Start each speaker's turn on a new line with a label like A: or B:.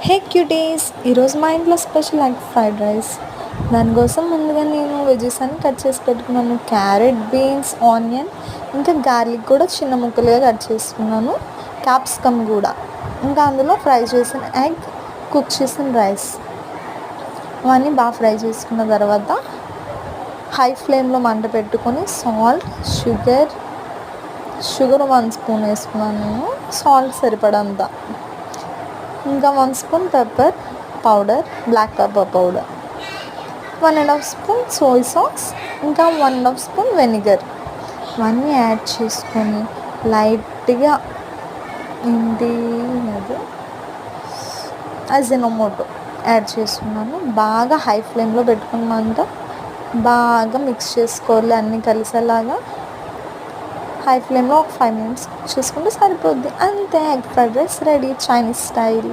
A: హే cuties, ఈరోజు మా ఇంట్లో స్పెషల్ ఎగ్ ఫ్రైడ్ రైస్. దానికోసం ముందుగా నేను వెజెస్ అన్ని కట్ చేసి పెట్టుకున్నాను. క్యారెట్, బీన్స్, ఆనియన్, ఇంకా గార్లిక్ కూడా చిన్న ముక్కలుగా కట్ చేసుకున్నాను. క్యాప్సికమ్ కూడా, ఇంకా అందులో ఫ్రై చేసిన ఎగ్, కుక్ చేసిన రైస్, అవన్నీ బాగా ఫ్రై చేసుకున్న తర్వాత హై ఫ్లేమ్లో మంట పెట్టుకొని సాల్ట్, షుగర్ 1 స్పూన్ వేసుకున్నాను నేను, సాల్ట్ సరిపడంత, ఇంకా 1 spoon pepper powder, black pepper powder, 1.5 spoon soy sauce, ఇంకా 1.5 స్పూన్ వెనిగర్, ఇవన్నీ యాడ్ చేసుకొని లైట్గా ఏంటి అది అజినోమోటో యాడ్ చేసుకున్నాను. బాగా హై ఫ్లేమ్లో పెట్టుకున్నంత బాగా మిక్స్ చేసుకోవాలి, అన్నీ కలిసేలాగా. హై ఫ్లేమ్లో ఒక 5 మినిట్స్ కుక్ చేసుకుంటే సరిపోద్ది. అంతే, egg fried rice ready, Chinese style.